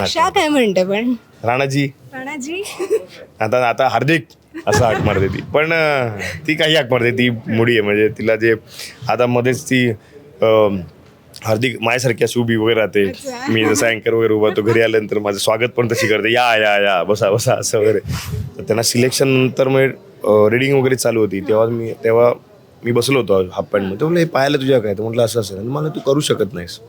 वर्षा काय म्हणते पण राणाजी राणाजी आता आता हार्दिक असं हाक मारते ती. पण ती काही हाक मारते, ती मुडी आहे. म्हणजे तिला जे आता मध्येच ती हार्दिक माझ्यासारखी अशी उभी वगैरे राहते. मी जसं अँकर वगैरे उभा तो घरी आल्यानंतर माझं स्वागत पण तशी करते, या या या बसा बसा असं वगैरे. तर त्यांना सिलेक्शन नंतर मग रीडिंग वगैरे चालू होती तेव्हा मी बसलो होतो हाफ पॅन्टमध्ये. म्हटलं हे पाहायला तुझ्या काय? तर म्हटलं असं असेल. मला तू करू शकत नाहीस.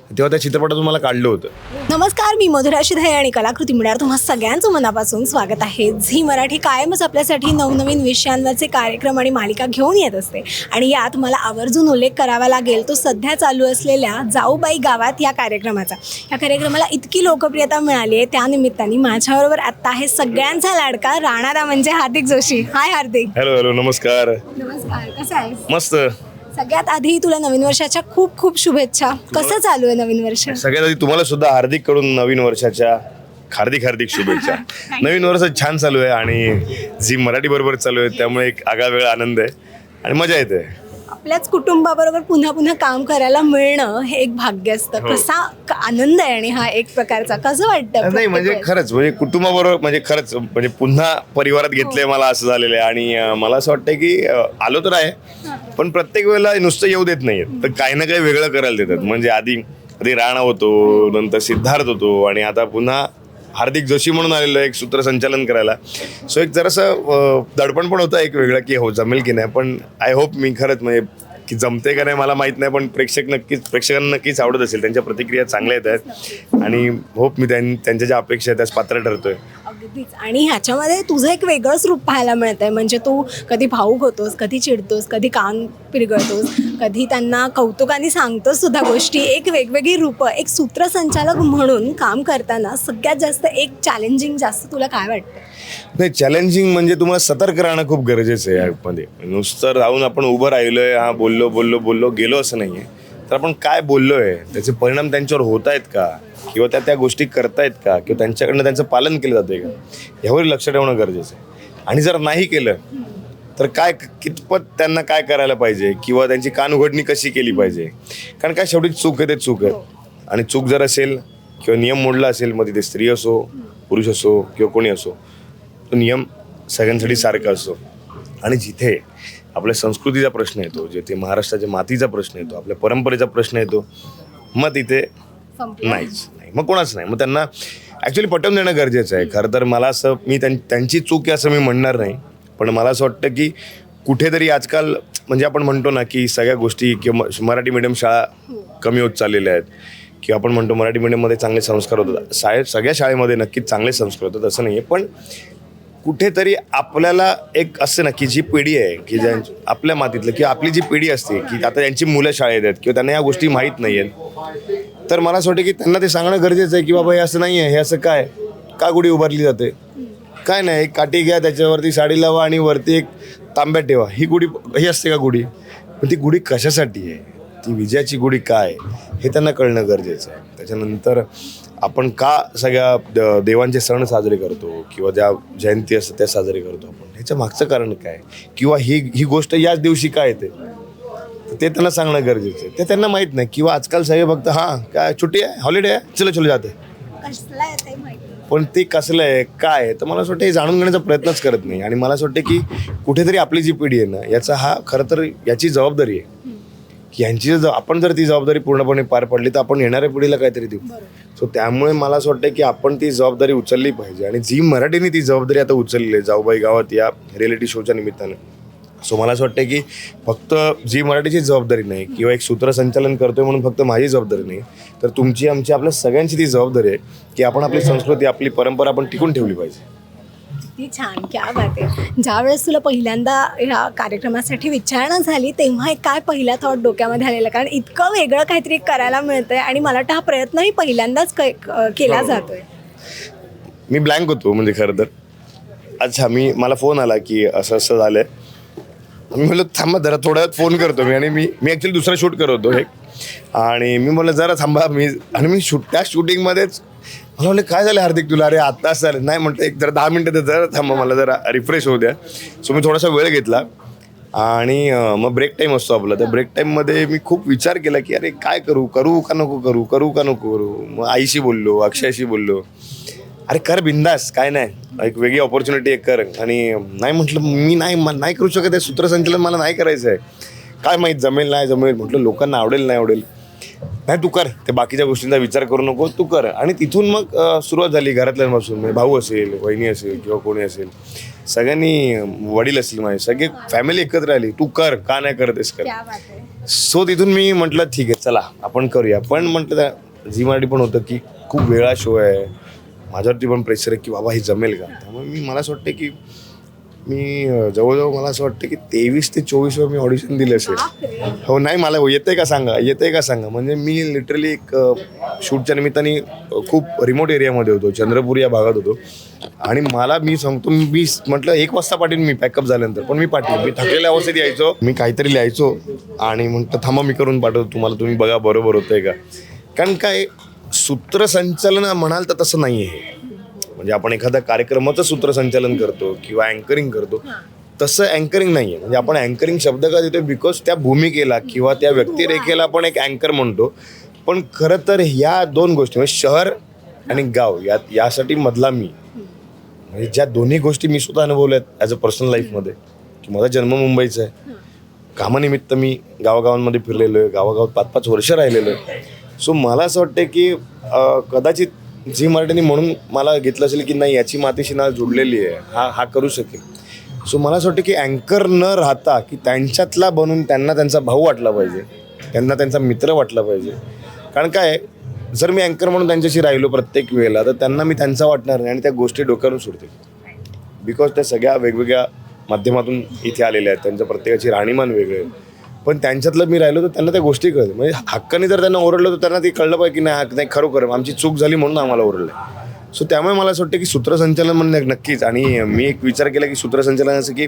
तेव्हा त्या चित्रपटातून मला काढलं होतं. नमस्कार, मी मधुरा शिधाई आणि कलाकृती मिळणार तुम्हा सगळ्यांचं मनापासून स्वागत आहे. झी मराठी कायमच आपल्यासाठी नवनवीन विषयांवरचे कार्यक्रम आणि मालिका घेऊन येत असते आणि यात मला आवर्जून उल्लेख करावा लागेल तो सध्या चालू असलेल्या जाऊबाई गावात या कार्यक्रमाचा. या कार्यक्रमाला इतकी लोकप्रियता मिळाली आहे, त्यानिमित्ताने माझ्याबरोबर आत्ता आहे सगळ्यांचा लाडका राणादा म्हणजे हार्दिक जोशी. हाय हार्दिक. हॅलो हॅलो, नमस्कार. नमस्कार, कसा आहेस? मस्त. सगळ्यात आधी तुला नवीन वर्षाच्या खूप खूप शुभेच्छा. कसं चालू आहे नवीन वर्ष? सगळ्यात आधी तुम्हाला सुद्धा हार्दिक कडून नवीन वर्षाच्या हार्दिक शुभेच्छा. नवीन वर्ष छान चालू आहे आणि झी मराठी बरोबर चालू आहे, त्यामुळे एक आगळा वेगळा आनंद आहे आणि मजा येते. आपल्याच कुटुंबाबरोबर पुन्हा पुन्हा काम करायला मिळणं हे एक भाग्य असतं. कसा आनंद आहे आणि हा एक प्रकारचा कसं वाटतं? नाही म्हणजे खरंच म्हणजे कुटुंबाबरोबर म्हणजे खरंच म्हणजे पुन्हा परिवारात घेतलंय मला असं झालेलं आहे. आणि मला असं वाटतं की आलो तर आहे, पण प्रत्येक वेळेला नुसतं येऊ देत नाहीयेत, तर काही ना काही वेगळं करायला देतात. म्हणजे आधी राणा होतो, नंतर सिद्धार्थ होतो आणि आता पुन्हा हार्दिक जोशी म्हणून आलेलं एक सूत्रसंचालन करायला. सो एक जरासं दडपण पण होतं एक वेगळं की हो जमेल की नाही. पण आय होप मी खरंच म्हणजे की जमते का नाही मला माहीत नाही, पण प्रेक्षकांना नक्कीच आवडत असेल. त्यांच्या प्रतिक्रिया चांगल्या येत आहेत आणि होप मी त्यांच्या ज्या अपेक्षा आहेत त्यास पात्र ठरतोय. अगदीच. आणि ह्याच्यामध्ये तुझं एक वेगळंच रूप पाहायला मिळतंय. म्हणजे तू कधी भावूक होतोस, कधी चिडतोस, कधी कान पिरगळतोस, कधी त्यांना कौतुकाने सांगतोस सुद्धा गोष्टी. एक वेगवेगळी रूपं. एक सूत्रसंचालक म्हणून काम करताना सगळ्यात जास्त एक चॅलेंजिंग जास्त तुला काय वाटतं? नाही, चॅलेंजिंग म्हणजे तुम्हाला सतर्क राहणं खूप गरजेचं आहे यामध्ये. नुसतं राहून आपण उभं राहिलोय, हा बोललो गेलो असं नाही आहे. तर आपण काय बोललोय त्याचे परिणाम त्यांच्यावर होत आहेत का, किंवा त्या गोष्टी करतायत का, किंवा त्यांच्याकडनं त्यांचं पालन केलं जाते का, यावर लक्ष ठेवणं गरजेचं आहे. आणि जर नाही केलं तर काय कितपत त्यांना काय करायला पाहिजे, किंवा त्यांची कान उघडणी कशी केली पाहिजे. कारण काय शेवटी चूक आहे ते चूक आहे. आणि चूक जर असेल किंवा नियम मोडला असेल, मग तिथे स्त्री असो, पुरुष असो किंवा कोणी असो, तो नियम सगळ्यांसाठी सारखा असतो. आणि जिथे आपल्या संस्कृतीचा प्रश्न येतो, जिथे महाराष्ट्राच्या मातीचा प्रश्न येतो, आपल्या परंपरेचा प्रश्न येतो, मग तिथे नाहीच नाही, मग कोणाच नाही. मग त्यांना ॲक्च्युली पटवून देणं गरजेचं आहे. खरं तर मला असं मी त्यांची चूक आहे असं मी म्हणणार नाही, पण मला असं वाटतं की कुठेतरी आजकाल म्हणजे आपण म्हणतो ना की सगळ्या गोष्टी किंवा मराठी मीडियम शाळा कमी होत चाललेल्या आहेत, किंवा आपण म्हणतो मराठी मीडियममध्ये चांगले संस्कार होतात. सगळ्या शाळेमध्ये नक्कीच चांगले संस्कार होतात असं नाही आहे, पण कुठेतरी आपल्याला एक असं ना की जी पिढी आहे की आपल्या मातीतलं किंवा आपली जी पिढी असते की आता यांची मुलं शाळेत आहेत किंवा त्यांना या गोष्टी माहीत नाही आहेत, तर मला असं वाटतं की त्यांना ते सांगणं गरजेचं आहे की बाबा हे असं नाही आहे, हे असं काय का गुढी उभारली जाते. काय नाही, एक काठी घ्या, त्याच्यावरती साडी लावा आणि वरती एक तांब्या ठेवा, ही गुढी ही असते का गुढी. पण ती गुढी कशासाठी आहे, ती विजयाची गुढी काय, हे त्यांना कळणं गरजेचं आहे. त्याच्यानंतर आपण का सगळ्या देवांचे सण साजरे करतो किंवा ज्या जयंती असतात त्या साजरे करतो आपण, ह्याच्या मागचं कारण काय, किंवा ही गोष्ट याच दिवशी काय येते, ते त्यांना सांगणं गरजेचं आहे. ते त्यांना माहीत नाही. किंवा आजकाल सगळे फक्त हां काय सुट्टी आहे, हॉलिडे आहे, चलो जाते, पण ते कसलं आहे काय आहे, तर मला असं वाटतं हे जाणून घेण्याचा प्रयत्नच करत नाही. आणि मला असं वाटतं की कुठेतरी आपली जी पिढी आहे ना, याचा हा खरं तर याची जबाबदारी आहे की यांची आपण जर ती जबाबदारी पूर्णपणे पार पडली तर आपण येणाऱ्या पिढीला काहीतरी देऊ. सो त्यामुळे मला असं वाटतं की आपण ती जबाबदारी उचलली पाहिजे. आणि झी मराठीने ती जबाबदारी आता उचलली आहे जाऊबाई गावात या रिॲलिटी शोच्या निमित्तानं. सो मला असं वाटतं की फक्त झी मराठीची जबाबदारी नाही, किंवा एक सूत्रसंचालन करतोय म्हणून फक्त माझी जबाबदारी नाही, तर तुमची आमची आपल्या सगळ्यांची ती जबाबदारी आहे की आपण आपली संस्कृती आपली परंपरा आपण टिकून ठेवली पाहिजे. किती छान, क्या बात आहे. ज्यावेळेस तुला पहिल्यांदा ह्या कार्यक्रमासाठी विचारणा झाली तेव्हा एक काय पहिला थॉट डोक्यामध्ये आलेला? कारण इतकं वेगळं काहीतरी करायला मिळतंय आणि मला वाटतं हा प्रयत्नही पहिल्यांदाच केला जातोय. मी ब्लँक होतो म्हणजे खरं तर. अच्छा, मला फोन आला की असं असं झालंय. मी म्हणलं थांबा जरा थोड्या वेळात फोन करतो मी. आणि मी ॲक्च्युली दुसरा शूट करत होतो एक, आणि मी म्हणलं जरा थांबा मी त्या शूटिंगमध्येच मला म्हणलं काय झालं हार्दिक तुला, अरे आत्ताच झालं. नाही म्हटलं एक जरा 10 मिनटं जरा थांबा, मला जरा रिफ्रेश होऊ द्या. सो मी थोडासा वेळ घेतला आणि मग ब्रेक टाईम असतो आपला. त्या ब्रेक टाईममध्ये मी खूप विचार केला की अरे काय करू का नको करू. मग आईशी बोललो, अक्षयशी बोललो, अरे कर बिंदास, काय नाही, एक वेगळी ऑपॉर्च्युनिटी एक कर. आणि नाही म्हटलं, मी नाही करू शकत आहे, सूत्रसंचालन मला नाही करायचं आहे, काय माहीत जमेल नाही जमेल. म्हटलं लोकांना आवडेल नाही आवडेल, नाही तू कर, ते बाकीच्या गोष्टींचा विचार करू नको, तू कर. आणि तिथून मग सुरुवात झाली घरातल्यांपासून. म्हणजे भाऊ असेल, वहिनी असेल किंवा कोणी असेल, सगळ्यांनी, वडील असतील माझे, सगळे फॅमिली एकत्र आली, तू कर, का नाही करतेस कर. सो तिथून मी म्हटलं ठीक आहे चला आपण करूया. पण म्हटलं झी मराठी पण होतं की खूप वेळा शो आहे, माझ्यावरती पण प्रेशर आहे की बाबा हे जमेल का. त्यामुळे मला असं वाटतं की मी जवळजवळ मला असं वाटतं की 23 ते 24 वर मी ऑडिशन दिलं असेल. हो, नाही मला येतंय का सांगा. म्हणजे मी लिटरली एक शूटच्या निमित्ताने खूप रिमोट एरियामध्ये होतो, चंद्रपूर या भागात होतो. आणि मी सांगतो, मी म्हटलं 1 वाजता पाठवीन मी पॅकअप झाल्यानंतर, पण मी थकलेल्या अवस्थेत यायचो, मी काहीतरी लिहायचो आणि म्हटलं थांबा मी करून पाठवतो तुम्हाला, तुम्ही बघा बरोबर होतंय का. कारण काय सूत्रसंचालन म्हणाल तर तसं नाही आहे. म्हणजे आपण एखाद्या कार्यक्रमाचं सूत्रसंचालन करतो किंवा अँकरिंग करतो, तसं अँकरिंग नाही आहे. म्हणजे आपण अँकरिंग शब्द का देतो, बिकॉज त्या भूमिकेला किंवा त्या व्यक्तिरेखेला आपण एक अँकर म्हणतो. पण खरं तर ह्या 2 गोष्टी म्हणजे शहर आणि गाव यासाठी मधला मी, म्हणजे ज्या दोन्ही गोष्टी मी स्वतः अनुभवल्या आहेत ॲज अ पर्सनल लाईफमध्ये, की माझा जन्म मुंबईचा आहे, कामानिमित्त मी गावागावांमध्ये फिरलेलो आहे, गावागावात 5-5 वर्ष राहिलेलो आहे. सो मला असं वाटतं की कदाचित झी मराठीने म्हणून मला घेतलं असेल की नाही याची मातीशी नाळ जोडलेली आहे, हा करू शकेल. सो मला असं वाटतं की अँकर न राहता की त्यांच्यातला बनून त्यांना त्यांचा भाऊ वाटला पाहिजे, त्यांना त्यांचा मित्र वाटला पाहिजे. कारण काय, जर मी अँकर म्हणून त्यांच्याशी राहिलो प्रत्येक वेळेला तर त्यांना मी त्यांचा वाटणार नाही आणि त्या गोष्टी डोक्यावरून सुटतील. बिकॉज त्या सगळ्या वेगवेगळ्या माध्यमातून इथे आलेल्या आहेत, त्यांचं प्रत्येकाची राहणीमान वेगळं आहे. पण त्यांच्यातलं मी राहिलो तर त्यांना त्या गोष्टी कळतील. म्हणजे हक्काने जर त्यांना ओरडलं तर त्यांना ते कळलं पाहिजे की नाही खरोखर आमची चूक झाली म्हणून आम्हाला ओरडलं. सो त्यामुळे मला असं वाटतं की सूत्रसंचालन म्हणजे नक्कीच. आणि मी एक विचार केला की सूत्रसंचालनाचं की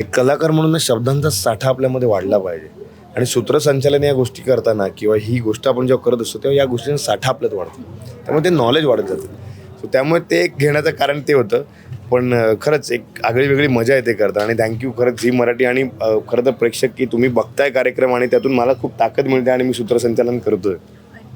एक कलाकार म्हणून शब्दांचा साठा आपल्यामध्ये वाढला पाहिजे. आणि सूत्रसंचालन या गोष्टी करताना किंवा ही गोष्ट आपण जेव्हा करत असतो तेव्हा या गोष्टींचा साठा आपल्यात वाढतो, त्यामुळे ते नॉलेज वाढत जातं. सो त्यामुळे ते एक घेण्याचं कारण ते होतं. पण खरंच एक आगळी वेगळी मजा येते करता. आणि थँक्यू खरंच झी मराठी आणि खरं तर प्रेक्षक की तुम्ही बघताय कार्यक्रम आणि त्यातून मला खूप ताकद मिळते आणि मी सूत्रसंचालन करतोय.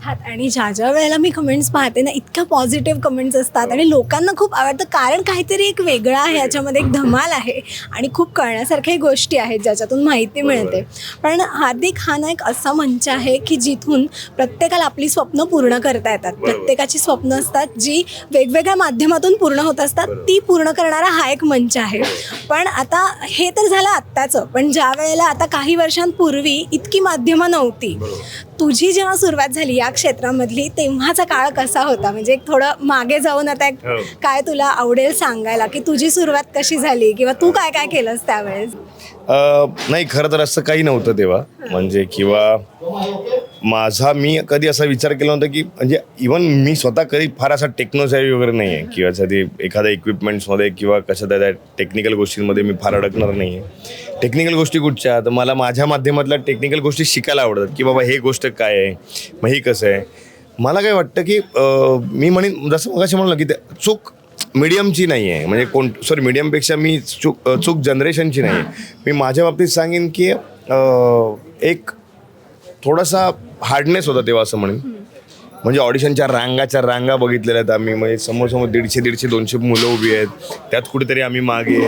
आणि ज्या वेळेला मी कमेंट्स पाहते ना, इतक्या पॉझिटिव्ह कमेंट्स असतात आणि लोकांना खूप आवडतं, कारण काहीतरी एक वेगळं आहे याच्यामध्ये, एक धमाल आहे आणि खूप कळण्यासारख्याही गोष्टी आहेत ज्याच्यातून माहिती मिळते. पण हार्दिक हा ना एक असा मंच आहे की जिथून प्रत्येकाला आपली स्वप्न पूर्ण करता येतात. प्रत्येकाची स्वप्न असतात जी वेगवेगळ्या माध्यमातून पूर्ण होत असतात, ती पूर्ण करणारा हा एक मंच आहे. पण आता हे तर झालं आत्ताचं, पण ज्या वेळेला आता काही वर्षांपूर्वी इतकी माध्यमं नव्हती, तुझी जेव्हा सुरुवात झाली या क्षेत्रामधली तेव्हाचा काळ कसा होता? म्हणजे एक थोडं मागे जाऊन आता काय तुला आवडेल सांगायला की तुझी सुरुवात कशी झाली किंवा तू काय काय केलंस त्यावेळेस? नाही, खरं तर असं काही नव्हतं तेव्हा. म्हणजे किंवा मी कधी असा विचार केला नव्हता की म्हणजे इवन मी स्वतः कधी फार असा टेक्नोसॅव्ही वगैरे नाही आहे किंवा कधी एखाद्या इक्विपमेंट्समध्ये किंवा कशा त्या टेक्निकल गोष्टींमध्ये मी फार अडकणार नाही आहे. टेक्निकल गोष्टी कुठच्या, तर मला माझ्या माध्यमातल्या टेक्निकल गोष्टी शिकायला आवडतात की बाबा हे गोष्ट काय आहे, मग हे कसं आहे. मला काय वाटतं की मी म्हणेन जसं मगाशी म्हणलं की चूक मीडियमची नाही आहे, म्हणजे मीडियमपेक्षा मी चूक जनरेशनची नाही आहे. मी माझ्या बाबतीत सांगेन की एक थोडासा हार्डनेस होता तेव्हा असं म्हणेन. म्हणजे ऑडिशनच्या रांगा बघितलेल्या आहेत आम्ही. म्हणजे समोर 150, 200 मुलं उभी आहेत, त्यात कुठेतरी आम्ही मागे,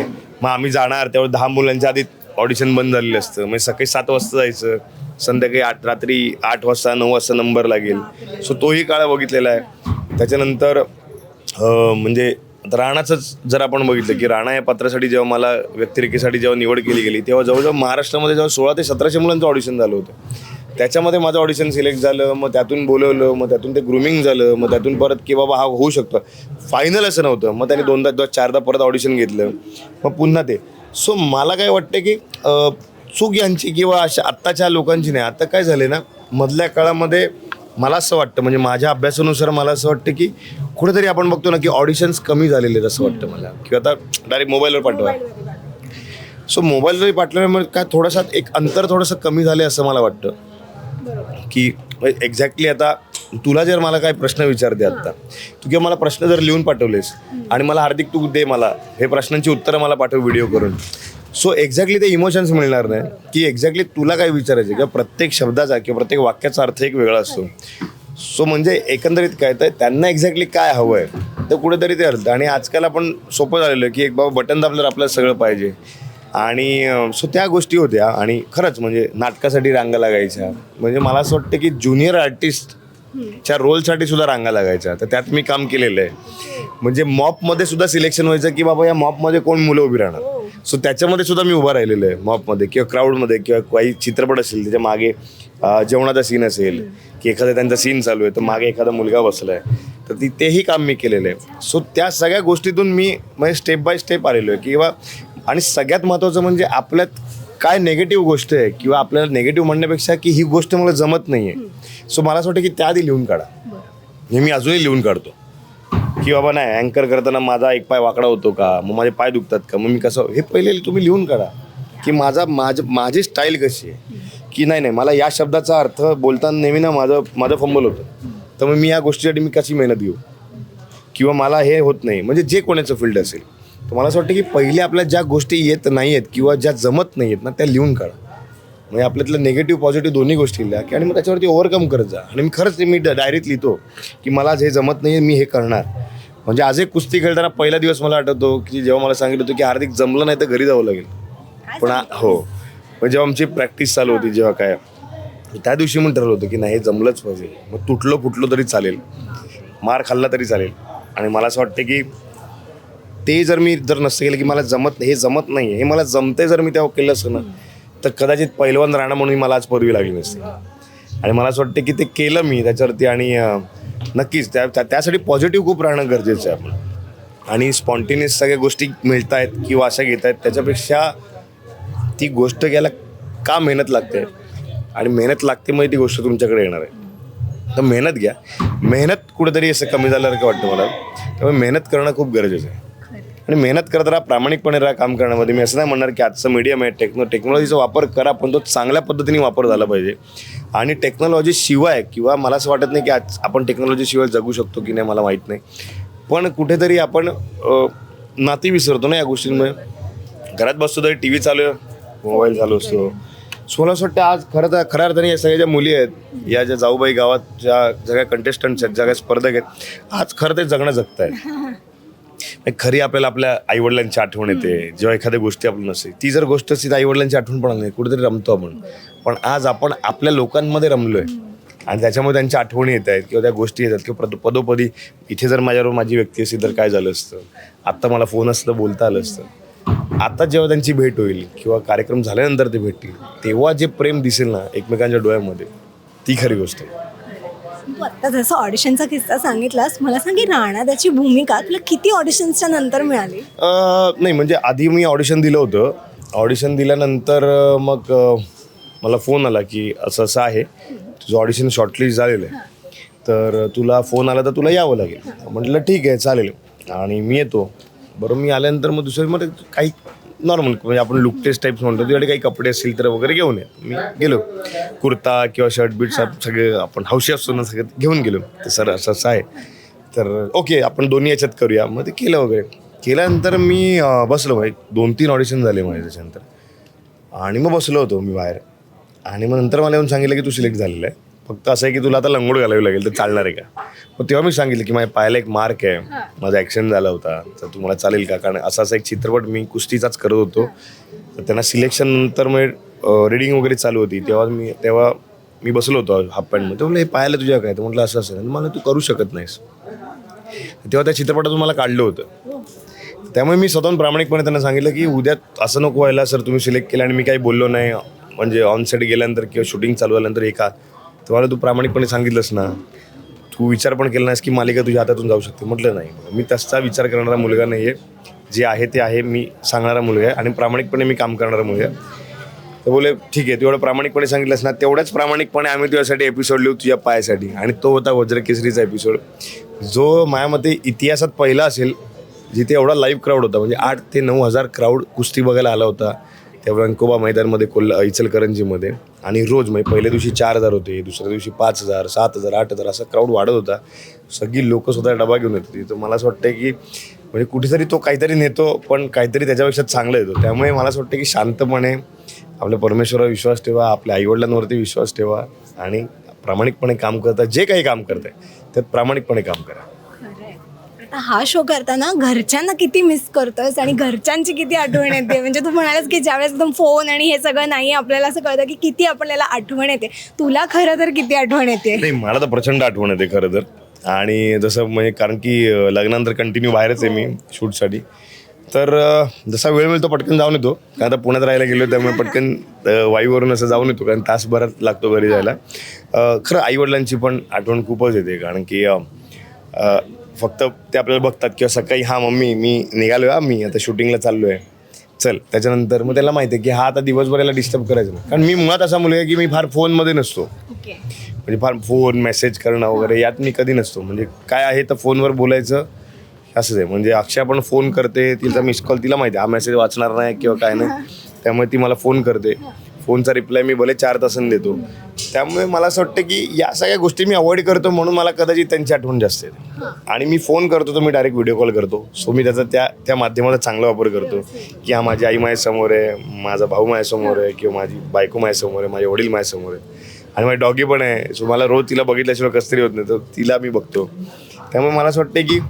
मग आम्ही जाणार त्यावेळेस 10 मुलांच्या आधी ऑडिशन बंद झालेलं असतं. म्हणजे सकाळी 7 वाजता जायचं, संध्याकाळी रात्री 8 वाजता 9 वाजता नंबर लागेल. सो तोही काळ बघितलेला आहे. त्याच्यानंतर म्हणजे राणाचंच जर आपण बघितलं की राणा या पात्रासाठी जेव्हा मला व्यक्तिरेखेसाठी जेव्हा निवड केली गेली तेव्हा जवळजवळ महाराष्ट्रामध्ये जेव्हा 16 ते 1700 मुलांचं ऑडिशन झालं होतं. त्याच्यामध्ये माझं ऑडिशन सिलेक्ट झालं, मग त्यातून बोलवलं, मग त्यातून ते ग्रूमिंग झालं, मग त्यातून परत की बाबा हा होऊ शकतो. फायनल असं नव्हतं, मग त्याने 2दा-4दा परत ऑडिशन घेतलं, मग पुन्हा ते. सो मला काय वाटतं की चूक यांची किंवा अशा आत्ताच्या लोकांची नाही. आता काय झाले ना, मधल्या काळामध्ये मला असं वाटतं, म्हणजे माझ्या अभ्यासानुसार मला असं वाटतं की कुठेतरी आपण बघतो ना की ऑडिशन्स कमी झालेले आहेत असं वाटतं मला, किंवा आता डायरेक्ट मोबाईलवर पाठवा. सो मोबाईलवर पाठवल्यामुळे काय थोडासा एक अंतर थोडंसं कमी झालं असं मला वाटतं. की एक्झॅक्टली आता तुला जर मला काय प्रश्न विचारते आत्ता, तू किंवा मला प्रश्न जर लिहून पाठवलेस आणि मला हार्दिक तू दे मला हे प्रश्नांची उत्तरं मला पाठव व्हिडिओ करून, सो एक्झॅक्टली ते इमोशन्स मिळणार नाही की एक्झॅक्टली तुला काय विचारायचं किंवा प्रत्येक शब्दाचा किंवा प्रत्येक वाक्याचा अर्थ एक वेगळा असतो. सो म्हणजे एकंदरीत काय तर त्यांना एक्झॅक्टली काय हवं आहे तर कुठेतरी ते अर्थ. आणि आजकाल आपण सोपं झालेलं की एक बाबा बटन दाबल्यावर आपल्याला सगळं पाहिजे. आणि सो त्या गोष्टी होत्या. आणि खरंच म्हणजे नाटकासाठी रांगा लागायच्या. म्हणजे मला असं वाटतं की ज्युनियर आर्टिस्टच्या रोलसाठी सुद्धा रांगा लागायच्या. तर त्यात मी काम केलेलं आहे. म्हणजे मॉपमध्ये सुद्धा सिलेक्शन व्हायचं की बाबा या मॉपमध्ये कोण मुलं उभी राहणार. सो त्याच्यामध्ये सुद्धा मी उभा राहिलेलो आहे मॉपमध्ये किंवा क्राऊडमध्ये किंवा काही चित्रपट असेल त्याच्या मागे जेवणाचा सीन असेल की एखादा त्यांचा सीन चालू आहे तर मागे एखादा मुलगा बसला आहे तर तेही काम मी केलेलं आहे. सो त्या सगळ्या गोष्टीतून मी म्हणजे स्टेप बाय स्टेप आलेलो आहे किंवा. आणि सगळ्यात महत्त्वाचं म्हणजे आपल्यात काय नेगेटिव्ह गोष्ट आहे किंवा आपल्याला नेगेटिव्ह म्हणण्यापेक्षा की ही गोष्ट मला जमत नाही आहे. सो मला असं वाटतं की त्या आधी लिहून काढा. हे मी अजूनही लिहून काढतो की बाबा नाही अँकर करताना माझा एक पाय वाकडा होतो का, मग माझे पाय दुखतात का, मग मी कसं, हे पहिले तुम्ही लिहून काढा की माझी स्टाईल कशी आहे की नाही मला या शब्दाचा अर्थ बोलताना नेहमी ना माझं फंबल होतं. तर मग मी या गोष्टीसाठी मी कशी मेहनत घेऊ किंवा मला हे होत नाही. म्हणजे जे कोणाचं फील्ड असेल तर मला असं वाटतं की पहिले आपल्या ज्या गोष्टी येत नाही आहेत किंवा ज्या जमत नाही आहेत ना त्या लिहून काढा. म्हणजे आपल्यातलं निगेटिव्ह पॉझिटिव्ह दोन्ही गोष्टी लिहा की आणि मग त्याच्यावरती ओव्हरकम करत जा. आणि मी खरंच मी डायरीत लिहितो की मला आज हे जमत नाही आहे, मी हे करणार. म्हणजे आज एक कुस्ती खेळताना पहिला दिवस मला आठवतो की जेव्हा मला सांगितलं होतं की हार्दिक जमलं नाही तर घरी जावं लागेल. पण हो पण जेव्हा आमची प्रॅक्टिस चालू होती जेव्हा काय त्या दिवशी म्हणून ठरवलं होतं की नाही हे जमलंच पाहिजे. मग तुटलो फुटलो तरी चालेल, मार खाल्ला तरी चालेल. आणि मला असं वाटतं की ते जर नसतं केलं की मला हे जमत नाही हे मला जमते जर मी तेव्हा केलं असतं ना तर कदाचित पैलवान राहणं म्हणून मला आज पदवी लागली नसती. आणि मला असं वाटतं की ते केलं मी त्याच्यावरती. आणि नक्कीच त्यासाठी पॉझिटिव्ह खूप राहणं गरजेचं आहे आपण. आणि स्पॉन्टेनियस सगळ्या गोष्टी मिळत आहेत किंवा अशा घेत आहेत त्याच्यापेक्षा ती गोष्ट घ्यायला का मेहनत लागते आणि मेहनत लागते मग ती गोष्ट तुमच्याकडे येणार आहे. तर मेहनत घ्या. मेहनत कुठेतरी असं कमी झाल्यासारखं वाटतं मला. त्यामुळे मेहनत करणं खूप गरजेचं आहे. आणि मेहनत करत राहा, प्रामाणिकपणे राहा काम करण्यामध्ये. मी असं नाही म्हणणार की आजचं मीडियम आहे टेक्नॉलॉजीचा वापर करा पण तो चांगल्या पद्धतीने वापर झाला पाहिजे. आणि टेक्नॉलॉजी शिवाय किंवा मला असं वाटत नाही की आज आपण टेक्नॉलॉजी शिवाय जगू शकतो की नाही मला माहीत नाही. पण कुठेतरी आपण नाती विसरतो ना या गोष्टींमुळे. घरात बसतो तरी टी व्ही चालू आहे, मोबाईल चालू असतो. सो मला असं वाटतं आज खऱ्या अर्थाने या सगळ्या ज्या मुली आहेत या ज्या जाऊबाई गावात ज्या सगळ्या कंटेस्टंट्स आहेत ज्या काही स्पर्धक आहेत आज खरं ते जगणं जगतायत. खरी आपल्याला आपल्या आईवडिलांची आठवण येते जेव्हा एखाद्या गोष्टी आपली नसते. ती जर गोष्ट असते तर आईवडिलांची आठवण पण नाही कुठेतरी रमतो आपण. पण आज आपण आपल्या लोकांमध्ये रमलोय आणि त्याच्यामुळे त्यांच्या आठवणी येत आहेत किंवा त्या गोष्टी येतात किंवा पदोपदी इथे जर माझ्याबरोबर माझी व्यक्ती असती तर काय झालं असतं, आत्ता मला फोन असतं बोलता आलं असतं. आता जेव्हा त्यांची भेट होईल किंवा कार्यक्रम झाल्यानंतर ते भेटतील तेव्हा जे प्रेम दिसेल ना एकमेकांच्या डोळ्यामध्ये ती खरी गोष्ट आहे. तू आत्ता जसं ऑडिशनचा किस्सा सांगितलास मला सांग की राणा त्याची भूमिका तुला किती ऑडिशन्सच्या नंतर मिळाली? नाही म्हणजे आधी मी ऑडिशन दिलं होतं. ऑडिशन दिल्यानंतर मग मला फोन आला की असं असं आहे तुझं ऑडिशन शॉर्टलिस्ट झालेलं आहे तर तुला फोन आला तर तुला यावं लागेल. म्हटलं ठीक आहे चालेल आणि मी येतो. बरं मी आल्यानंतर मग दुसरं काही नॉर्मल म्हणजे आपण लुक टेस्ट टाईप्स म्हणतो तुझ्याकडे काही कपडे असतील तर वगैरे घेऊन ये. मी गेलो कुर्ता किंवा शर्ट बीट सगळे आपण हौशी असतो ना सगळं घेऊन गेलो. तर सर असं असं आहे तर ओके आपण दोन्ही याच्यात करूया. मग ते केलं वगैरे. केल्यानंतर मी बसलो भाई 2-3 ऑडिशन झाले माझे त्याच्यानंतर. आणि मग बसलो होतो मी बाहेर. आणि मग नंतर मला येऊन सांगितलं की तू सिलेक्ट झालेलं आहे फक्त असं आहे की तुला आता लंगोट घालावी लागेल तर चालणार आहे का. मग तेव्हा मी सांगितलं की माझ्या पायाला एक मार्क आहे, माझा ॲक्सिडेंट झाला होता तर तुम्हाला चालेल का. कारण असा एक चित्रपट मी कुस्तीचाच करत होतो तर त्यांना सिलेक्शन नंतर मग रिडिंग वगैरे चालू होती तेव्हा मी बसलो होतो हाफ पॅन्टमध्ये. म्हटलं हे पायाला तुझ्या काय तर म्हटलं असं असेल मला तू करू शकत नाहीस. तेव्हा त्या चित्रपटातून मला काढलं होतं. त्यामुळे मी स्वतःहून प्रामाणिकपणे त्यांना सांगितलं की उद्या असं नको व्हायला सर तुम्ही सिलेक्ट केलं आणि मी काही बोललो नाही म्हणजे ऑन सेट गेल्यानंतर किंवा शूटिंग चालू झाल्यानंतर एका तुम्हाला तू प्रामाणिकपणे सांगितलंस ना तू विचार पण केला नाहीस की मालिका तुझ्या हातातून जाऊ शकते. म्हटलं नाही मी तसा विचार करणारा मुलगा नाही आहे. जे आहे ते आहे मी सांगणारा मुलगा आहे आणि प्रामाणिकपणे मी काम करणारा मुलगा आहे. तर बोले ठीक आहे तेवढं प्रामाणिकपणे सांगितलंस ना तेवढ्याच प्रामाणिकपणे आम्ही तुझ्यासाठी एपिसोड लिहू तुझ्या पायासाठी. आणि तो होता वज्रकेसरीचा एपिसोड जो माझ्या मते इतिहासात पहिला असेल जिथे एवढा लाईव्ह क्राऊड होता. म्हणजे 8,000 ते 9,000 क्राऊड कुस्ती बघायला आला होता त्या व्यंकोबा मैदानमध्ये इचलकरंजीमध्ये. आणि रोज म्हणजे पहिल्या दिवशी 4,000 होते, दुसऱ्या दिवशी 5,000, 7,000, 8,000 असा क्राऊड वाढत होता. सगळी लोकं स्वतः डबा घेऊन येत होती. तर मला असं वाटतं की म्हणजे कुठेतरी तो काहीतरी नेतो पण काहीतरी त्याच्यापेक्षा चांगलं येतो. त्यामुळे मला असं वाटतं की शांतपणे आपल्या परमेश्वरावर विश्वास ठेवा, आपल्या आईवडिलांवरती विश्वास ठेवा आणि प्रामाणिकपणे काम करता, जे काही काम करताय त्यात प्रामाणिकपणे काम करा. आता हा शो करताना घरच्यांना किती मिस करतोस आणि घरच्यांची किती आठवण येते? म्हणजे तू म्हणालास की ज्यावेळेस एकदम फोन आणि हे सगळं नाही, आपल्याला असं कळतं की किती आपल्याला आठवण येते. तुला खरं तर किती आठवण येते? नाही, मला तर प्रचंड आठवण येते खरं तर. आणि जसं म्हणजे कारण की लग्नानंतर कंटिन्यू बाहेरच आहे मी शूटसाठी. तर जसा वेळ मिळतो पटकन जाऊन येतो. कारण आता पुण्यात राहायला गेलो त्यामुळे पटकन वाईवरून असं जाऊन येतो, कारण तासभरात लागतो घरी जायला. खरं आईवडिलांची पण आठवण खूपच येते, कारण की फक्त ते आपल्याला बघतात किंवा सकाळी हा मम्मी मी निघालो आहे, मी आता शूटिंगला चाललो आहे, चल. त्याच्यानंतर मग त्याला माहिती आहे की हा आता दिवसभर याला डिस्टर्ब करायचं नाही. कारण मी मुळात असा मुलगा आहे की मी फार फोनमध्ये नसतो. ओके. म्हणजे फार फोन मेसेज करणं वगैरे यात मी कधी नसतो. म्हणजे काय आहे तर फोनवर बोलायचं असंच आहे. म्हणजे अक्षय पण फोन करते, तिचा मिस कॉल तिला माहिती आहे हा मेसेज वाचणार नाही किंवा काय नाही, त्यामुळे ती मला फोन करते. फोनचा रिप्लाय मी भले 4 तासांनी देतो. त्यामुळे मला असं वाटतं की या सगळ्या गोष्टी मी अवॉइड करतो, म्हणून मला कदाचित त्यांची आठवण जास्त येते. आणि मी फोन करतो तर मी डायरेक्ट व्हिडिओ कॉल करतो. सो मी त्याचा त्या माध्यमाचा चांगला वापर करतो की हा माझी आई माझ्यासमोर आहे, माझा भाऊ माझ्यासमोर आहे, किंवा माझी बायको माझ्यासमोर आहे, माझे वडील माझ्यासमोर आहे, आणि माझी डॉगी पण आहे. सो मला रोज तिला बघितल्याशिवाय कसं तरी होत नाही, तर तिला मी बघतो. त्यामुळे मला असं वाटतं की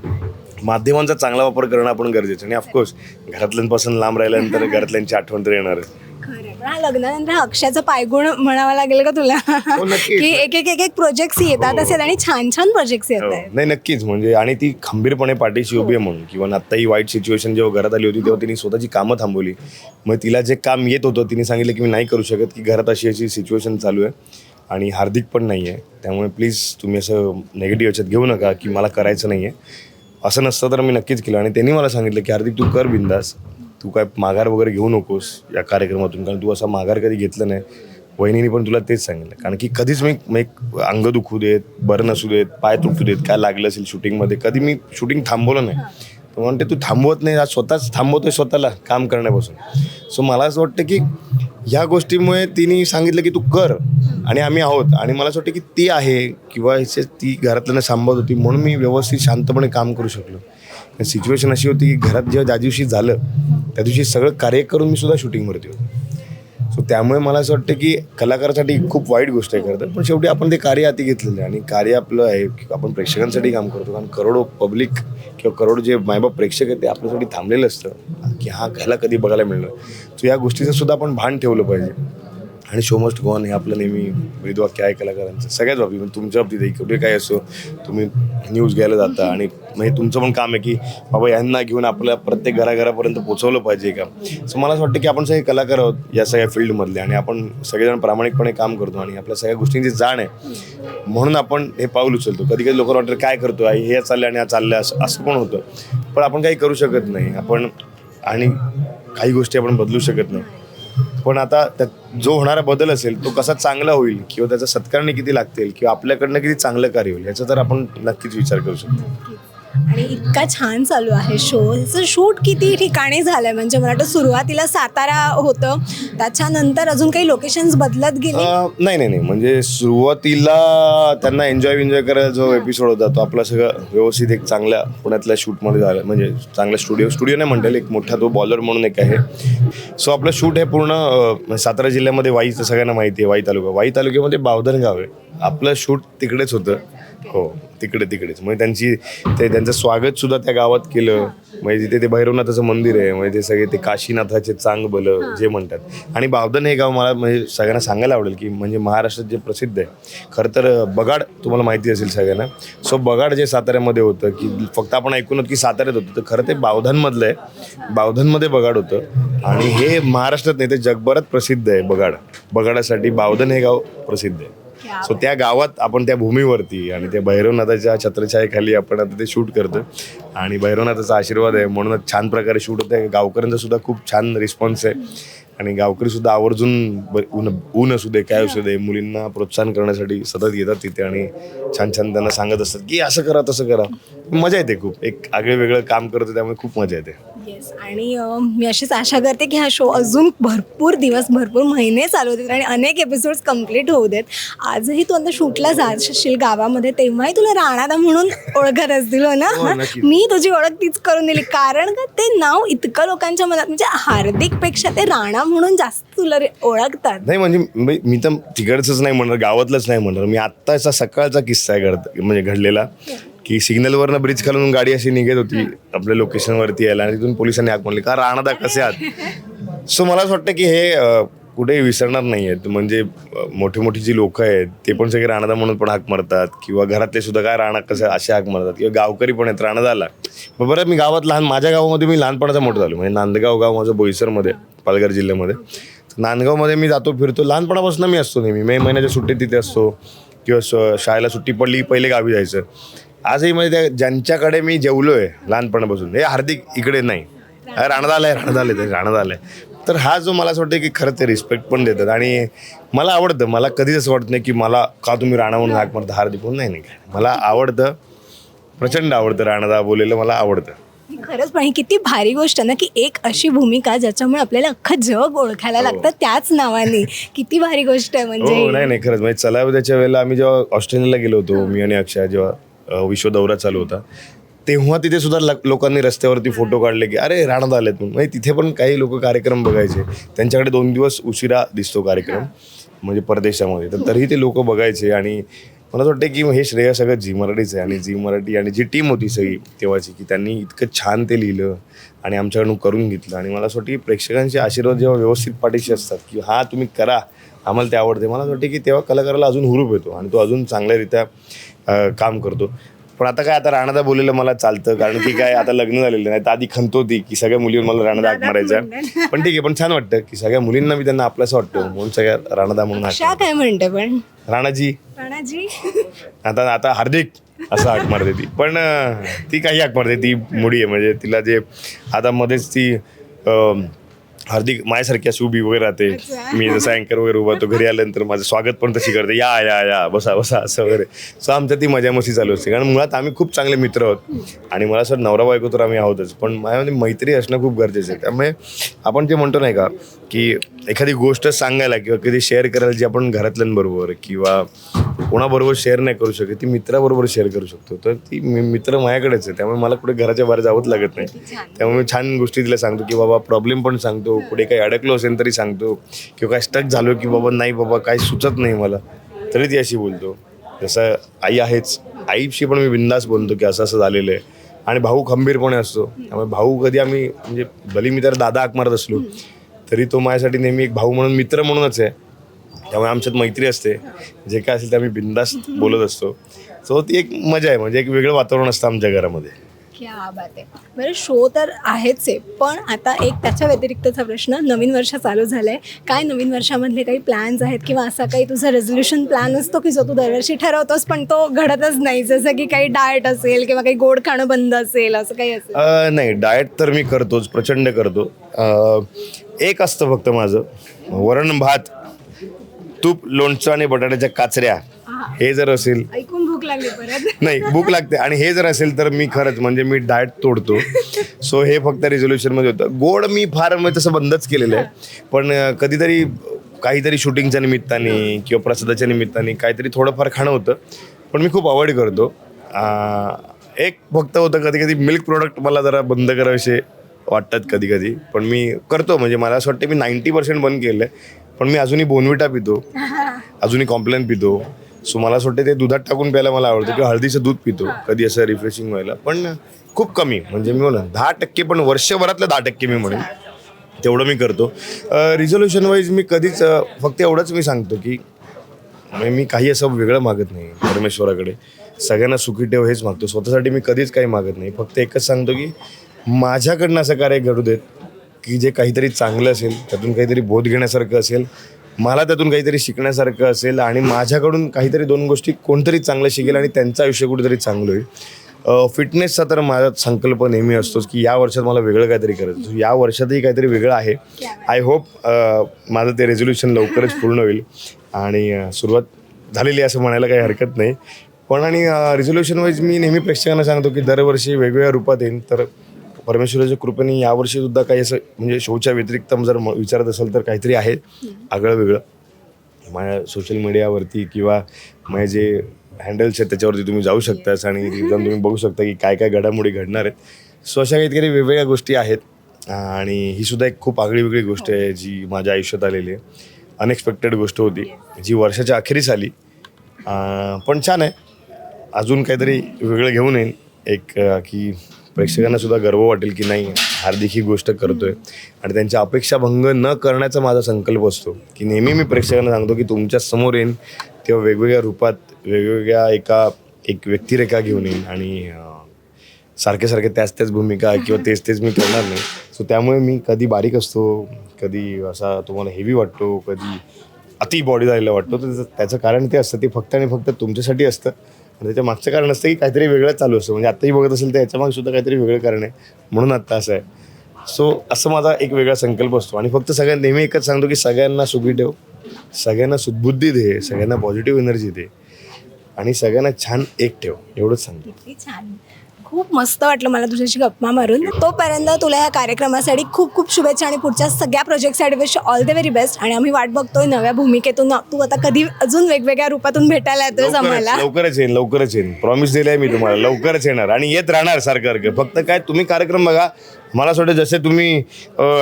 माध्यमांचा चांगला वापर करणं आपण गरजेचं. आणि ऑफकोर्स घरातल्यांपासून लांब राहिल्यानंतर घरातल्यांची आठवण तर येणारच. खरं. पण हा लग्नानंतर अक्षयाचा पायगुण म्हणावा लागेल का तुला? नक्कीच. की एक प्रोजेक्ट्स येतात असेल आणि छान छान प्रोजेक्ट्स येत आहेत. नाही, नक्कीच. म्हणजे आणि ती खंबीरपणे पाठीशी उभी आहे म्हणून. किंवा आता ही वाईट सिच्युएशन जेव्हा घरात आली होती तेव्हा तिने स्वतःची कामं थांबवली. मग तिला जे काम येत होतं तिने सांगितलं की मी नाही करू शकत, की घरात अशी सिच्युएशन चालू आहे आणि हार्दिक पण नाही आहे, त्यामुळे प्लीज तुम्ही असं नेगेटिव्ह याच्यात घेऊ नका की मला करायचं नाही आहे. असं नसतं तर मी नक्कीच केलं. आणि त्यांनी मला सांगितलं की हार्दिक तू कर बिंदास, तू काय माघार वगैरे घेऊ नकोस या कार्यक्रमातून, कारण तू असा माघार कधी घेतलं नाही. वहिनीने पण तुला तेच सांगितलं, कारण की कधीच मी अंग दुखू देत, बरं नसू देत, पाय तुटू देत, काय लागलं असेल शूटिंगमध्ये, कधी मी शूटिंग थांबवलं नाही. तर म्हणते तू थांबवत नाही, आज स्वतःच थांबवतोय स्वतःला काम करण्यापासून. सो मला असं वाटतं की ह्या गोष्टीमुळे तिने सांगितलं की तू कर, आणि आम्ही आहोत. आणि मला असं वाटतं की ती आहे किंवा ती घरातल्यांना सांभाळत होती, म्हणून मी व्यवस्थित शांतपणे काम करू शकलो. सिच्युएशन अशी होती की घरात जेव्हा ज्या दिवशी झालं त्या दिवशी सगळं कार्य करून मी सुद्धा शूटिंगवरती होतो. सो त्यामुळे मला असं वाटतं की कलाकारासाठी खूप वाईट गोष्ट आहे खरं तर, पण शेवटी आपण ते कार्य हाती घेतलेलं आहे आणि कार्य आपलं आहे की आपण प्रेक्षकांसाठी काम करतो. कारण करोडो पब्लिक किंवा करोडो जे मायबाप प्रेक्षक आहेत ते आपल्यासाठी थांबलेलं असतं की हा ह्याला कधी बघायला मिळणार. सो या गोष्टीचं सुद्धा आपण भान ठेवलं पाहिजे. आणि शो मस्ट गो ऑन हे आपलं नेहमी ब्रीदवाक्य आहे कलाकारांचं, सगळ्याच बाबतीत. म्हणजे तुमच्या बाबतीत कुठे काय असो, तुम्ही न्यूज घ्यायला जाता आणि म्हणजे तुमचं पण काम आहे की बाबा यांना घेऊन आपल्या प्रत्येक घराघरापर्यंत पोचवलं पाहिजे का. सो मला असं वाटतं की आपण सगळे कलाकार आहोत या सगळ्या फील्डमधले, आणि आपण सगळेजण प्रामाणिकपणे काम करतो आणि आपल्या सगळ्या गोष्टींची जाण आहे, म्हणून आपण हे पाऊल उचलतो. कधी कधी लोकांना वाटतं काय करतो आई, हे चाललं आणि हा चाललं, असं पण होतं. पण आपण काही करू शकत नाही आपण, आणि काही गोष्टी आपण बदलू शकत नाही. पण आता त्यात जो होणारा बदल असेल तो कसा चांगला होईल, किंवा त्याचा सत्कारणे किती लागतील, किंवा आपल्याकडनं किती चांगलं कार्य होईल, याचा तर आपण नक्कीच विचार करू शकतो. आणि इतका छान चालू आहे शो. ह्याचं शूट किती ठिकाणी झालंय? म्हणजे मला वाटतं सुरुवातीला सातारा होतं, त्याच्यानंतर अजून काही लोकेशन्स बदलत गेले? नाही, म्हणजे सुरुवातीला त्यांना एन्जॉय करायला जो एपिसोड होता तो आपला सगळं व्यवस्थित एक चांगल्या पुण्यातल्या शूटमध्ये झाला. म्हणजे चांगला स्टुडिओ नाही म्हणता येईल, एक मोठा तो बॉलर म्हणून एक आहे. सो आपलं शूट हे पूर्ण सातारा जिल्ह्यामध्ये वाईचं सगळ्यांना माहिती आहे, वाई तालुक्यामध्ये बावधन गाव आहे. आपलं शूट तिकडेच होतं. हो, तिकडेच. म्हणजे त्यांचं स्वागत सुद्धा त्या गावात केलं. म्हणजे तिथे ते भैरवनाथाचं मंदिर आहे, म्हणजे ते सगळे ते काशीनाथाचे चांग भलं जे म्हणतात. आणि बावधन हे गाव मला म्हणजे सगळ्यांना सांगायला आवडेल की म्हणजे महाराष्ट्रात जे प्रसिद्ध आहे. खरं तर बगाड तुम्हाला माहिती असेल सगळ्यांना. सो बगाड जे साताऱ्यामध्ये होतं, की फक्त आपण ऐकून होतं की साताऱ्यात होतं, तर खरं ते बावधनमधलं आहे. बावधनमध्ये बगाड होतं, आणि हे महाराष्ट्रात नाही ते जगभरात प्रसिद्ध आहे. बगाडासाठी बावधन हे गाव प्रसिद्ध आहे. सो त्या गावात आपण त्या भूमीवरती आणि त्या भैरवनाथाच्या छत्रछायेखाली आपण आता ते शूट करतो, आणि भैरवनाथाचा आशीर्वाद आहे म्हणूनच छान प्रकारे शूट होतं आहे. गावकऱ्यांचा सुद्धा खूप छान रिस्पॉन्स आहे, आणि गावकरी सुद्धा आवर्जून ऊन असू दे काय असू दे मुलींना प्रोत्साहन करण्यासाठी सतत येतात तिथे, आणि छान त्यांना सांगत असतात की असं करा तसं करा. मजा येते खूप, एक आगळे वेगळं काम करतो त्यामुळे खूप मजा येते. येस आणि मी अशीच आशा करते की हा शो अजून भरपूर दिवस भरपूर महिने चालू देत आणि अनेक एपिसोड्स कंप्लीट होऊ देत. आजही तू आता शूटला जात असशील गावामध्ये तेव्हाही तुला राणादा म्हणून ओळखत असतील हो ना. नक्कीच. मी तुझी ओळख तीच करून दिली कारण का ते नाव इतकं लोकांच्या मनात म्हणजे हार्दिकपेक्षा ते राणा म्हणून जास्त तुला ओळखतात. नाही म्हणजे मी तर तिकडचंच नाही म्हणणार, गावातलंच नाही म्हणणार. मी आत्ताचा सकाळचा किस्सा आहे म्हणजे घडलेला की सिग्नलवरनं ब्रिज खालून गाडी अशी निघत होती आपल्या लोकेशनवरती यायला आणि तिथून पोलिसांनी हाक म्हणली का राणादा कसे आहात. सो मला असं वाटतं की हे कुठेही विसरणार नाही आहेत. म्हणजे मोठी मोठी जी लोकं आहेत ते पण सगळे राणादा म्हणून पण हाक मारतात किंवा घरातले सुद्धा काय राणा कसं असे हाक मारतात किंवा गावकरी पण आहेत राणादाला. मग बरं मी गावात माझ्या गावामध्ये मी लहानपणाचा मोठं झालो. म्हणजे नांदगाव गाव माझं बोईसरमध्ये पालघर जिल्ह्यामध्ये. नांदगावमध्ये मी जातो फिरतो लहानपणापासून मी असतो नेहमी. मे महिन्याच्या सुट्टीत तिथे असतो किंवा शाळेला सुट्टी पडली पहिले गावी जायचं. आजही म्हणजे त्या ज्यांच्याकडे मी जेवलो आहे लहानपणापासून हे हार्दिक इकडे नाही राणादा आलाय. तर हा जो मला असं वाटतं की खरंच ते रिस्पेक्ट पण देतात आणि मला आवडतं. मला कधीच असं वाटत नाही की मला का तुम्ही राणा म्हणून हाक मारता हार्दिक म्हणून. नाही मला आवडतं, प्रचंड आवडतं राणादा बोललेलं मला आवडतं. खरंच पण ही किती भारी गोष्ट ना की एक अशी भूमिका ज्याच्यामुळे आपल्याला अख्खं जग ओळखायला लागतं त्याच नावाने. किती भारी गोष्ट आहे म्हणजे. हो नाही खरंच म्हणजे चला त्याच्या वेळेला आम्ही जेव्हा ऑस्ट्रेलियाला गेलो होतो मी आणि अक्षय जेव्हा विश्व दौरा चालू होता तेव्हा तिथे सुद्धा लोकांनी रस्त्यावरती फोटो काढले की अरे राणादा आलेत म्हणून. म्हणजे तिथे पण काही लोक कार्यक्रम बघायचे. त्यांच्याकडे 2 दिवस उशिरा दिसतो कार्यक्रम म्हणजे परदेशामध्ये तर तरीही ते लोक बघायचे. आणि मला असं वाटतं की हे श्रेय सगळं झी मराठीचं आहे आणि झी मराठी आणि जी टीम होती सगळी तेव्हाची की त्यांनी इतकं छान ते लिहिलं आणि आमच्याकडून करून घेतलं. आणि मला असं वाटतं की प्रेक्षकांचे आशीर्वाद जेव्हा व्यवस्थित पाठीशी असतात की हा तुम्ही करा आम्हाला ते आवडते. मला असं वाटतं की तेव्हा कलाकाराला अजून हुरूप येतो आणि तो अजून चांगल्यारीत्या काम करतो. पण आता राणादा बोललेलं मला चालतं कारण की काय आता लग्न झालेलं नाही तर आधी खंत होती की सगळ्या मुलीवर मला राणादा हाक मारायचा. पण ठीक आहे पण छान वाटतं की सगळ्या मुलींना मी त्यांना आपल्यासं वाटतं म्हणून सगळ्या राणादा म्हणून हाक काय म्हणते पण राणाजी आता हार्दिक असं हाक मारते ती. पण ती काही हाक मारते ती मुडी आहे म्हणजे तिला जे आता मध्येच ती हार्दिक माझ्यासारखी अशी उभी वगैरे राहते. मी जसं अँकर वगैरे उभा तो घरी आल्यानंतर माझं स्वागत पण तशी करते या बसा असं वगैरे. सो आमच्या ती मजा मस्ती चालू असते कारण मुळात आम्ही खूप चांगले मित्र आहोत आणि मला असं नवरा बायको तर आम्ही आहोतच पण माझ्यामध्ये मैत्री असणं खूप गरजेचं आहे. त्यामुळे आपण जे म्हणतो नाही का की एखादी गोष्ट सांगायला किंवा कधी शेअर करायला जी आपण घरातल्यांबरोबर किंवा कोणाबरोबर शेअर नाही करू शकत ती मित्राबरोबर शेअर करू शकतो. तर ती मित्र माझ्याकडेच आहे त्यामुळे मला कुठे घराच्या बाहेर जावंच लागत नाही. त्यामुळे मी छान गोष्टी तिला सांगतो की बाबा प्रॉब्लेम पण सांगतो पुढे काही अडकलो असेल तरी सांगतो किंवा काय स्टक झालो की बाबा नाही बाबा काही सुचत नाही मला तरी ती अशी बोलतो. जसं आई आहेच आईशी पण मी बिंदास बोलतो की असं झालेलं आहे. आणि भाऊ खंबीरपणे असतो त्यामुळे भाऊ कधी आम्ही म्हणजे भली मी तर दादा हाक मारत असलो तरी तो माझ्यासाठी नेहमी एक भाऊ म्हणून मित्र म्हणूनच आहे. त्यामुळे आमच्यात मैत्री असते जे काय असेल ते आम्ही बिंदास्त बोलत असतो. सो ती एक मजा आहे म्हणजे एक वेगळं वातावरण असतं आमच्या घरामध्ये. क्या बात आहे. बरं शो तर आहेच आहे पण आता एक त्याच्या व्यतिरिक्तचा प्रश्न नवीन वर्ष चालू झालं आहे काय नवीन वर्षामधले काही प्लॅन्स आहेत किंवा असा काही तुझा रेझोल्युशन प्लॅन असतो की जो तू दरवर्षी ठरवतोस पण तो घडतच नाही जसं की काही डाएट असेल किंवा काही गोड खाणं बंद असेल असं काही असेल. नाही डाएट तर मी करतोच प्रचंड करतो. एक असतं फक्त माझं वरण भात तूप लोणचं आणि बटाट्याच्या काचऱ्या हे जर असेल ऐकून भूक लागली परत नाही भूक लागते आणि हे जर असेल तर मी खरंच म्हणजे मी डाएट तोडतो. सो हे फक्त रेझोल्युशनमध्ये होतं. गोड मी फार म्हणजे तसं बंदच केलेलं आहे पण कधीतरी काहीतरी शूटिंगच्या निमित्ताने किंवा प्रसादाच्या निमित्ताने काहीतरी थोडंफार खाणं होतं पण मी खूप अवॉइड करतो. एक फक्त होतं कधी कधी मिल्क प्रोडक्ट मला जरा बंद करावेसे वाटतात कधी पण मी करतो. म्हणजे मला असं वाटतं मी 90% बंद केलं आहे पण मी अजूनही बोनविटा पितो अजूनही कॉम्प्लेन पितो. सो मला असं वाटतं ते दुधात टाकून प्यायला मला आवडतं किंवा हळदीचं दूध पितो कधी असं रिफ्रेशिंग व्हायला पण खूप कमी म्हणजे मी म्हणून 10% पण वर्षभरातलं 10% मी म्हणेन तेवढं मी करतो. रिझोल्युशन वाईज मी कधीच फक्त एवढंच मी सांगतो की मी काही असं वेगळं मागत नाही परमेश्वराकडे. सगळ्यांना सुखी ठेव हेच मागतो. स्वतःसाठी मी कधीच काही मागत नाही. फक्त एकच सांगतो की माझ्याकडनं असं कार्य घडू देत की जे काहीतरी चांगलं असेल त्यातून काहीतरी बोध घेण्यासारखं असेल मला त्यातून काहीतरी शिकण्यासारखं असेल आणि माझ्याकडून काहीतरी 2 गोष्टी कोणतरी चांगलं शिकेल आणि त्यांचं आयुष्य कुठेतरी चांगलं होईल. फिटनेसचा तर माझा संकल्प नेहमी असतोच की या वर्षात मला वेगळं काहीतरी करायचं. या वर्षातही काहीतरी वेगळं आहे. आय होप माझं ते रेझोल्युशन लवकरच पूर्ण होईल आणि सुरुवात झालेली असं म्हणायला काही हरकत नाही. पण आणि रिझोल्युशन वाईज मी नेहमी प्रेक्षकांना सांगतो की दरवर्षी वेगवेगळ्या रूपात येईन तर परमेश्वराच्या कृपेने यावर्षीसुद्धा काही असं म्हणजे शोच्या व्यतिरिक्त जर विचारत असेल तर काहीतरी आहे आगळं वेगळं. माझ्या सोशल मीडियावरती किंवा माझे जे हँडल्स आहेत त्याच्यावरती तुम्ही जाऊ शकतास आणि तिथे जाऊन तुम्ही बघू शकता की काय काय घडामोडी घडणार आहेत. सो अशा काहीतरी वेगवेगळ्या गोष्टी आहेत आणि ही सुद्धा एक खूप आगळी वेगळी गोष्ट आहे जी माझ्या आयुष्यात आलेली आहे. अनएक्सपेक्टेड गोष्ट होती जी वर्षाच्या अखेरीस आली, पण छान आहे. अजून काहीतरी वेगळं घेऊन येईन एक की प्रेक्षकांना सुद्धा गर्व वाटेल की नाही हार्दिक ही गोष्ट करतोय आणि त्यांच्या अपेक्षा भंग न करण्याचा माझा संकल्प असतो की नेहमी मी प्रेक्षकांना सांगतो की तुमच्या समोर येईन तेव्हा वेगवेगळ्या रूपात वेगवेगळ्या एक व्यक्तिरेखा घेऊन येईन आणि सारखे त्याच भूमिका किंवा तेच मी करणार नाही. सो त्यामुळे मी कधी बारीक असतो, कधी असा तुम्हाला हेवी वाटतो, कधी अति बॉडी झालेला वाटतो. तर त्याचं कारण ते असतं, ते फक्त आणि फक्त तुमच्यासाठी असतं आणि त्याच्या मागचं कारण असतं की काहीतरी वेगळं चालू असतं. म्हणजे आत्ताही बघत असेल तर याच्यामागे सुद्धा काहीतरी वेगळं कारण आहे म्हणून आत्ता असं आहे. सो असं माझा एक वेगळा संकल्प असतो आणि फक्त सगळ्यांना नेहमी एकच सांगतो की सगळ्यांना सुखी ठेव, सगळ्यांना सुदबुद्धी दे, सगळ्यांना पॉझिटिव्ह एनर्जी दे आणि सगळ्यांना छान एक ठेव, एवढंच सांगतो. किती छान, खूप मस्त वाटलं मला तुझ्याशी गप्पा मारून. तोपर्यंत तुला या कार्यक्रमासाठी खूप खूप शुभेच्छा आणि पुढच्या सगळ्या प्रोजेक्टसाठी wish all the very best. आणि आम्ही वाट बघतोय नव्या भूमिकेतून तू आता कधी अजून वेगवेगळ्या रूपातून भेटायला येतोय आम्हाला. लवकरच येईन, प्रॉमिस दिलंय मी तुम्हाला, लवकरच येणार आणि येत राहणार सारखं. फक्त काय तुम्ही कार्यक्रम बघा. मला असं वाटतं जसे तुम्ही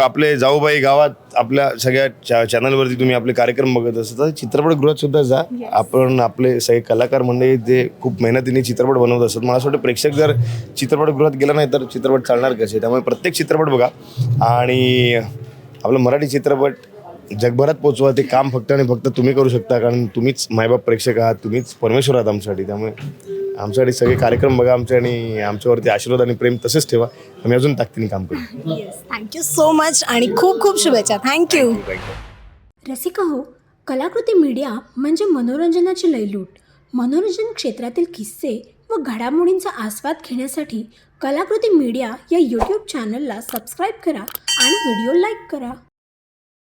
आपले जाऊबाई गावात आपल्या सगळ्या चॅनलवरती तुम्ही आपले कार्यक्रम बघत असता तर चित्रपटगृहात सुद्धा जा. आपण आपले सगळे कलाकार मंडळी जे खूप मेहनतीने चित्रपट बनवत असतात. मला असं वाटतं प्रेक्षक जर चित्रपटगृहात गेला नाही तर चित्रपट चालणार कसे. त्यामुळे प्रत्येक चित्रपट बघा आणि आपलं मराठी चित्रपट जगभरात पोचवा. ते काम फक्त आणि फक्त तुम्ही करू शकता कारण तुम्हीच मायबाप प्रेक्षक आहात, तुम्हीच परमेश्वर आहात आमच्यासाठी. त्यामुळे आमच्यासाठी सगळे कार्यक्रम बघा आमचे आणि आमच्यावरती आशीर्वाद आणि प्रेम तसेच ठेवा. आम्ही अजून ताकदीने काम करू. थँक्यू सो मच आणि खूप खूप शुभेच्छा. थँक्यू. रसिका हो, कलाकृती मीडिया म्हणजे मनोरंजनाची लयलूट. मनोरंजन क्षेत्रातील किस्से व घडामोडींचा आस्वाद घेण्यासाठी कलाकृती मीडिया या यूट्यूब चॅनलला सबस्क्राईब करा आणि व्हिडिओ लाईक करा.